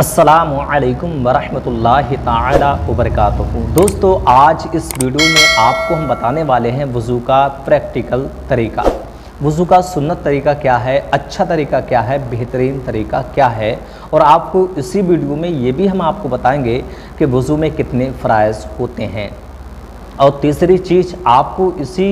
अस्सलामु अलैकुम वरहमतुल्लाहि ताला वबरकातुहू। दोस्तों, आज इस वीडियो में आपको हम बताने वाले हैं वज़ू का प्रैक्टिकल तरीका। वज़ू का सुन्नत तरीका क्या है, अच्छा तरीका क्या है, बेहतरीन तरीका क्या है, और आपको इसी वीडियो में ये भी हम आपको बताएंगे कि वज़ू में कितने फ़राइज़ होते हैं। और तीसरी चीज़ आपको इसी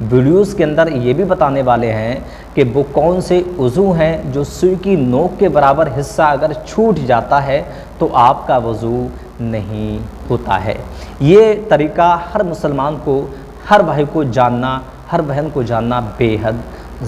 वीडियोस के अंदर ये भी बताने वाले हैं कि वो कौन से वज़ू हैं जो सुई की नोक के बराबर हिस्सा अगर छूट जाता है तो आपका वज़ू नहीं होता है। ये तरीका हर मुसलमान को, हर भाई को जानना, हर बहन को जानना बेहद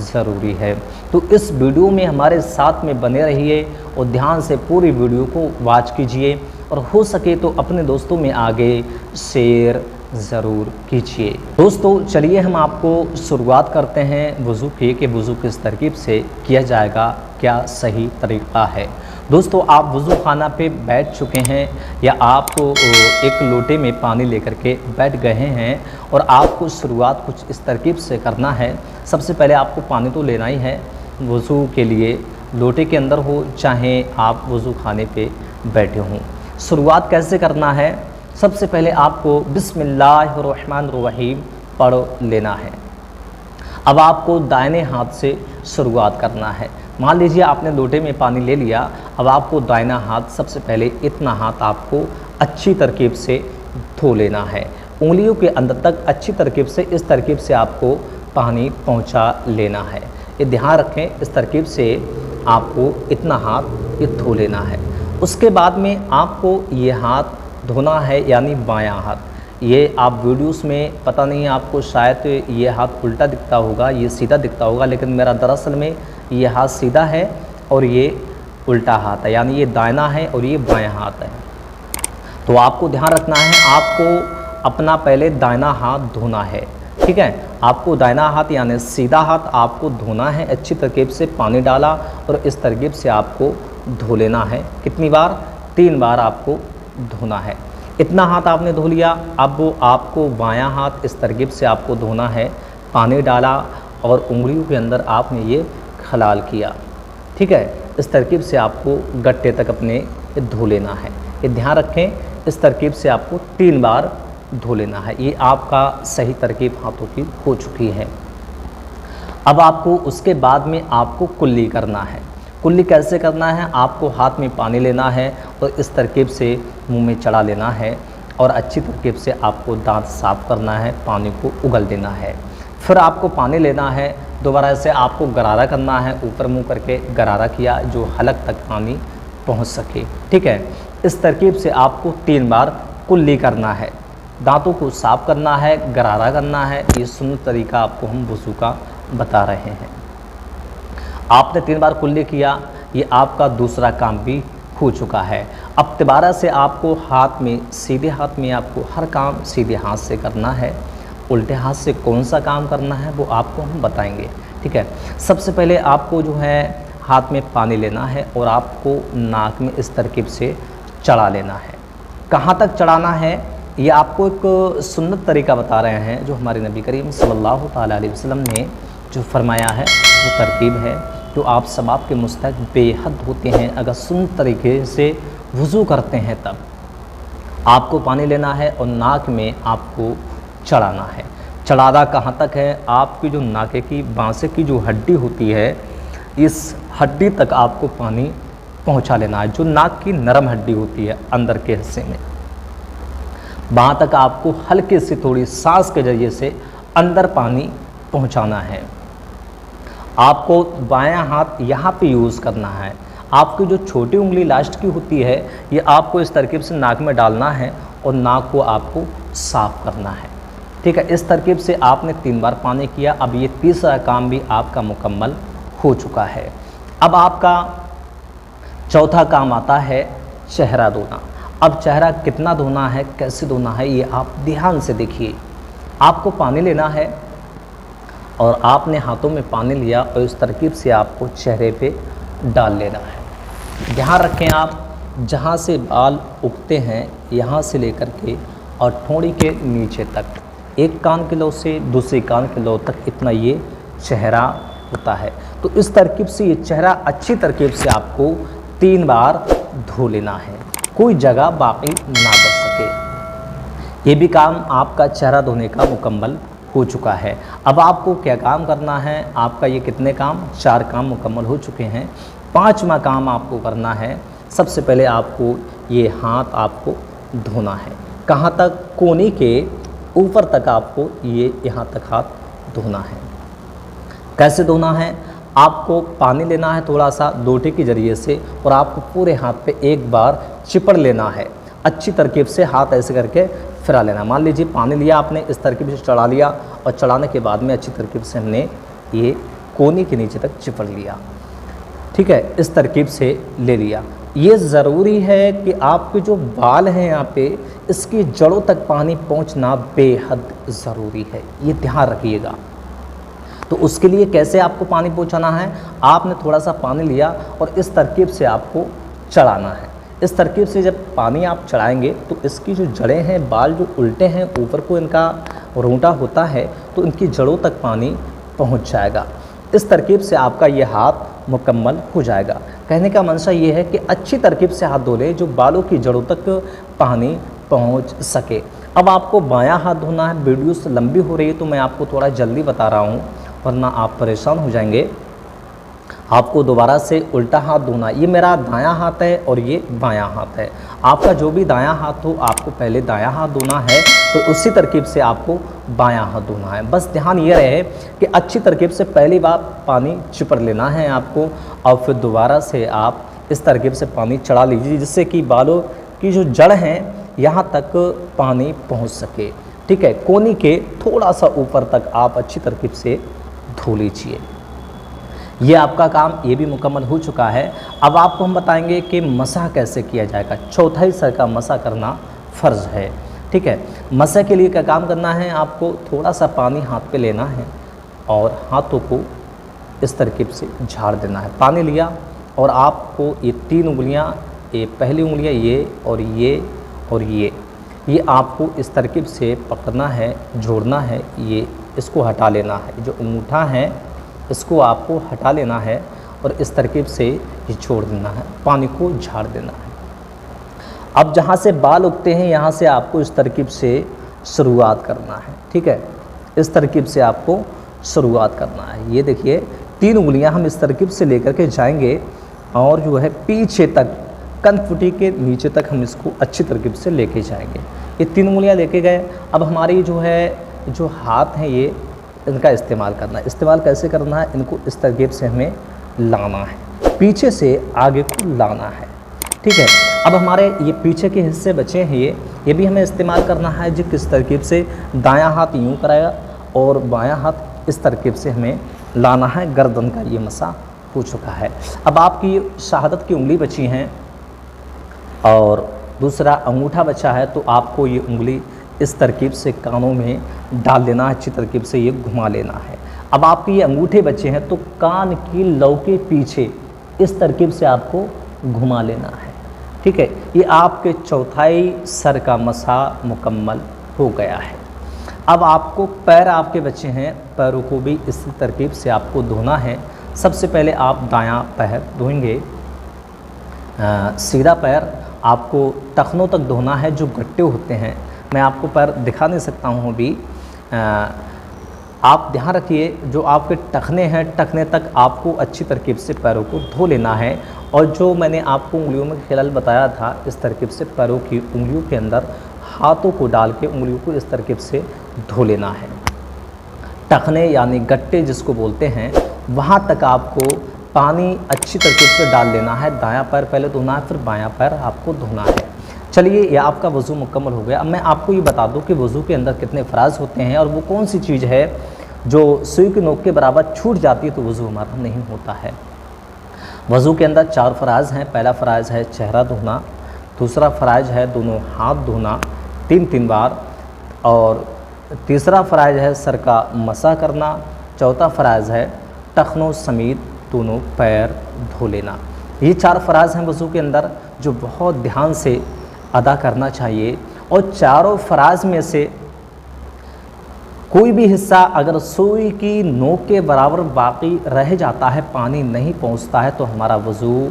ज़रूरी है। तो इस वीडियो में हमारे साथ में बने रहिए और ध्यान से पूरी वीडियो को वॉच कीजिए और हो सके तो अपने दोस्तों में आगे शेयर ज़रूर कीजिए। दोस्तों, चलिए हम आपको शुरुआत करते हैं वज़ू की कि वज़ू किस तरकीब से किया जाएगा, क्या सही तरीक़ा है। दोस्तों, आप वज़ू खाना पे बैठ चुके हैं या आप एक लोटे में पानी लेकर के बैठ गए हैं और आपको शुरुआत कुछ इस तरकीब से करना है। सबसे पहले आपको पानी तो लेना ही है वज़ू के लिए, लोटे के अंदर हो चाहे आप वज़ू खाने पे बैठे हों। शुरुआत कैसे करना है? सबसे पहले आपको बिस्मिल्लाहिर्रहमानिर्रहीम पढ़ लेना है। अब आपको दाहिने हाथ से शुरुआत करना है। मान लीजिए आपने लोटे में पानी ले लिया, अब आपको दाहिना हाथ सबसे पहले इतना हाथ आपको अच्छी तरकीब से धो लेना है। उंगलियों के अंदर तक अच्छी तरकीब से, इस तरकीब से आपको पानी पहुंचा लेना है। ये ध्यान रखें, इस तरकीब से आपको इतना हाथ ये धो लेना है। उसके बाद में आपको ये हाथ धोना है, यानी बायां हाथ। ये आप वीडियोस में पता नहीं आपको शायद ये हाथ उल्टा दिखता होगा, ये सीधा दिखता होगा, लेकिन मेरा दरअसल में ये हाथ सीधा है और ये उल्टा हाथ है, यानी ये दाहिना है और ये बायां हाथ है। तो आपको ध्यान रखना है, आपको अपना पहले दाहिना हाथ धोना है। ठीक है, आपको दाहिना हाथ यानी सीधा हाथ आपको धोना है। अच्छी तरकीब से पानी डाला और इस तरकीब से आपको धो लेना है। कितनी बार? 3 बार आपको धोना है। इतना हाथ आपने धो लिया। अब वो आपको बायां हाथ इस तरकीब से आपको धोना है। पानी डाला और उंगलियों के अंदर आपने ये खलाल किया। ठीक है, इस तरकीब से आपको गट्टे तक अपने धो लेना है। ये ध्यान रखें, इस तरकीब से आपको 3 बार धो लेना है। ये आपका सही तरकीब हाथों की हो चुकी है। अब आपको उसके बाद में आपको कुल्ली करना है। कुल्ली कैसे करना है? आपको हाथ में पानी लेना है और इस तरकीब से मुंह में चढ़ा लेना है और अच्छी तरकीब से आपको दांत साफ़ करना है, पानी को उगल देना है। फिर आपको पानी लेना है, दोबारा से आपको गरारा करना है, ऊपर मुंह करके गरारा किया जो हलक तक पानी पहुंच सके। ठीक है, इस तरकीब से आपको 3 बार कुल्ली करना है। दांतों को साफ़ करना है, गरारा करना है। ये सुन्नत तरीका आपको हम वज़ू का बता रहे हैं। आपने 3 बार कुल्ली किया, ये आपका दूसरा काम भी हो चुका है। अब दोबारा से आपको हाथ में, सीधे हाथ में आपको हर काम सीधे हाथ से करना है। उल्टे हाथ से कौन सा काम करना है वो आपको हम बताएंगे। ठीक है, सबसे पहले आपको जो है हाथ में पानी लेना है और आपको नाक में इस तरकीब से चढ़ा लेना है। कहाँ तक चढ़ाना है ये आपको एक सुन्नत तरीका बता रहे हैं जो हमारे नबी करीम सल्लल्लाहु ताला अलैहि वसल्लम ने जो फरमाया है, वो तरकीब है जो आप सवाब के मुस्तहक बेहद होते हैं अगर सुन्नत तरीके से वज़ू करते हैं। तब आपको पानी लेना है और नाक में आपको चढ़ाना है। चढ़ाना कहाँ तक है? आपकी जो नाके की बांसे की जो हड्डी होती है, इस हड्डी तक आपको पानी पहुँचा लेना है। जो नाक की नरम हड्डी होती है अंदर के हिस्से में, वहाँ तक आपको हल्के से थोड़ी सांस के ज़रिए से अंदर पानी पहुँचाना है। आपको बायां हाथ यहाँ पे यूज़ करना है। आपकी जो छोटी उंगली लास्ट की होती है, ये आपको इस तरकीब से नाक में डालना है और नाक को आपको साफ़ करना है। ठीक है, इस तरकीब से आपने 3 बार पानी किया। अब ये तीसरा काम भी आपका मुकम्मल हो चुका है। अब आपका चौथा काम आता है चेहरा धोना। अब चेहरा कितना धोना है, कैसे धोना है, ये आप ध्यान से देखिए। आपको पानी लेना है और आपने हाथों में पानी लिया और इस तरकीब से आपको चेहरे पे डाल लेना है। ध्यान रखें, आप जहाँ से बाल उगते हैं यहाँ से लेकर के और ठोड़ी के नीचे तक, एक कान की लौ से दूसरी कान की लौ तक इतना ये चेहरा होता है। तो इस तरकीब से ये चेहरा अच्छी तरकीब से आपको 3 बार धो लेना है, कोई जगह बाकी ना बच सके। ये भी काम आपका चेहरा धोने का मुकम्मल हो चुका है। अब आपको क्या काम करना है, आपका ये कितने काम, 4 काम मुकम्मल हो चुके हैं। 5वां काम आपको करना है। सबसे पहले आपको ये हाथ आपको धोना है। कहाँ तक, कोहनी के ऊपर तक आपको ये यहाँ तक हाथ धोना है। कैसे धोना है, आपको पानी लेना है थोड़ा सा लोटे के ज़रिए से, और आपको पूरे हाथ पे एक बार चिपड़ लेना है। अच्छी तरकीब से हाथ ऐसे करके फिरा लेना। मान लीजिए पानी लिया आपने, इस तरकीब से चढ़ा लिया, और चढ़ाने के बाद में अच्छी तरकीब से हमने ये कोहनी के नीचे तक चिपड़ लिया। ठीक है, इस तरकीब से ले लिया। ये ज़रूरी है कि आपके जो बाल हैं यहाँ पे, इसकी जड़ों तक पानी पहुँचना बेहद ज़रूरी है, ये ध्यान रखिएगा। तो उसके लिए कैसे आपको पानी पहुँचाना है, आपने थोड़ा सा पानी लिया और इस तरकीब से आपको चढ़ाना है। इस तरकीब से जब पानी आप चढ़ाएंगे तो इसकी जो जड़ें हैं, बाल जो उल्टे हैं, ऊपर को इनका रोंटा होता है, तो इनकी जड़ों तक पानी पहुँच जाएगा। इस तरकीब से आपका ये हाथ मुकम्मल हो जाएगा। कहने का मंशा ये है कि अच्छी तरकीब से हाथ धो लें, जो बालों की जड़ों तक पानी पहुंच सके। अब आपको बायां हाथ धोना है। वीडियो से लंबी हो रही है तो मैं आपको थोड़ा जल्दी बता रहा हूं, वरना आप परेशान हो जाएंगे। आपको दोबारा से उल्टा हाथ धोना। ये मेरा दायां हाथ है और ये बायां हाथ है। आपका जो भी दायां हाथ हो, आपको पहले दायां हाथ धोना है, तो उसी तरकीब से आपको बायां हाथ धोना है। बस ध्यान ये रहे कि अच्छी तरकीब से पहली बार पानी चिपड़ लेना है आपको, और फिर दोबारा से आप इस तरकीब से पानी चढ़ा लीजिए, जिससे कि बालों की जो जड़ हैं यहाँ तक पानी पहुँच सके। ठीक है, कोहनी के थोड़ा सा ऊपर तक आप अच्छी तरकीब से धो लीजिए। ये आपका काम ये भी मुकम्मल हो चुका है। अब आपको हम बताएंगे कि मसाह कैसे किया जाएगा। चौथाई सर का मसाह करना फ़र्ज़ है। ठीक है, मसाह के लिए क्या काम करना है, आपको थोड़ा सा पानी हाथ पे लेना है और हाथों को इस तरकीब से झाड़ देना है। पानी लिया और आपको ये 3 उंगलियां, ये पहली उंगलियां, ये और ये और ये आपको इस तरकीब से पकड़ना है, जोड़ना है। ये इसको हटा लेना है, जो अंगूठा है इसको आपको हटा लेना है और इस तरकीब से ये छोड़ देना है, पानी को झाड़ देना है। अब जहाँ से बाल उगते हैं यहाँ से आपको इस तरकीब से शुरुआत करना है। ठीक है, इस तरकीब से आपको शुरुआत करना है। ये देखिए 3 उंगलियाँ हम इस तरकीब से लेकर के जाएंगे और जो है पीछे तक, कनफुटी के नीचे तक हम इसको अच्छी तरकीब से लेके जाएंगे। ये 3 उंगलियाँ लेके गए। अब हमारी जो है, जो हाथ हैं, ये इनका इस्तेमाल करना है। इस्तेमाल कैसे करना है, इनको इस तरकीब से हमें लाना है, पीछे से आगे को लाना है। ठीक है, अब हमारे ये पीछे के हिस्से बचे हैं, ये भी हमें इस्तेमाल करना है। जो किस तरकीब से, दायां हाथ यूँ कराया और बायां हाथ इस तरकीब से हमें लाना है। गर्दन का ये मसा हो चुका है। अब आपकी शहादत की उंगली बची हैं और दूसरा अंगूठा बचा है, तो आपको ये उंगली इस तरकीब से कानों में डाल देना है, अच्छी तरकीब से ये घुमा लेना है। अब आपके ये अंगूठे बचे हैं तो कान की लौ के पीछे इस तरकीब से आपको घुमा लेना है। ठीक है, ये आपके चौथाई सर का मसा मुकम्मल हो गया है। अब आपको पैर आपके बचे हैं, पैरों को भी इस तरकीब से आपको धोना है। सबसे पहले आप दायां पैर धोएंगे, सीधा पैर आपको टखनों तक धोना है, जो गट्टे होते हैं। मैं आपको पैर दिखा नहीं सकता हूँ अभी। आप ध्यान रखिए, जो आपके टखने हैं, टखने तक आपको अच्छी तरकीब से पैरों को धो लेना है। और जो मैंने आपको उंगलियों में खिलाल बताया था, इस तरकीब से पैरों की उंगलियों के अंदर हाथों को डाल के उंगलियों को इस तरकीब से धो लेना है। टखने यानी गट्टे जिसको बोलते हैं, वहाँ तक आपको पानी अच्छी तरकीब से डाल लेना है। दायां पैर पहले धोना है, फिर बायां पैर आपको धोना है। चलिए, ये आपका वज़ू मुकम्मल हो गया। अब मैं आपको ये बता दूं कि वज़ू के अंदर कितने फ़राज़ होते हैं और वो कौन सी चीज़ है जो सुई की नोक के बराबर छूट जाती है तो वज़ू हमारा नहीं होता है। वज़ू के अंदर 4 फ़राज़ हैं। पहला फ़राज़ है चेहरा धोना, दूसरा फ़राज़ है दोनों हाथ धोना 3-3 बार, और तीसरा फ़राज़ है सर का मसा करना, चौथा फ़राज़ है टखनों समेत दोनों पैर धो लेना। ये 4 फ़राज़ हैं वज़ू के अंदर, जो बहुत ध्यान से अदा करना चाहिए। और चारों फ़राज़ में से कोई भी हिस्सा अगर सुई की नोक के बराबर बाकी रह जाता है, पानी नहीं पहुंचता है, तो हमारा वज़ू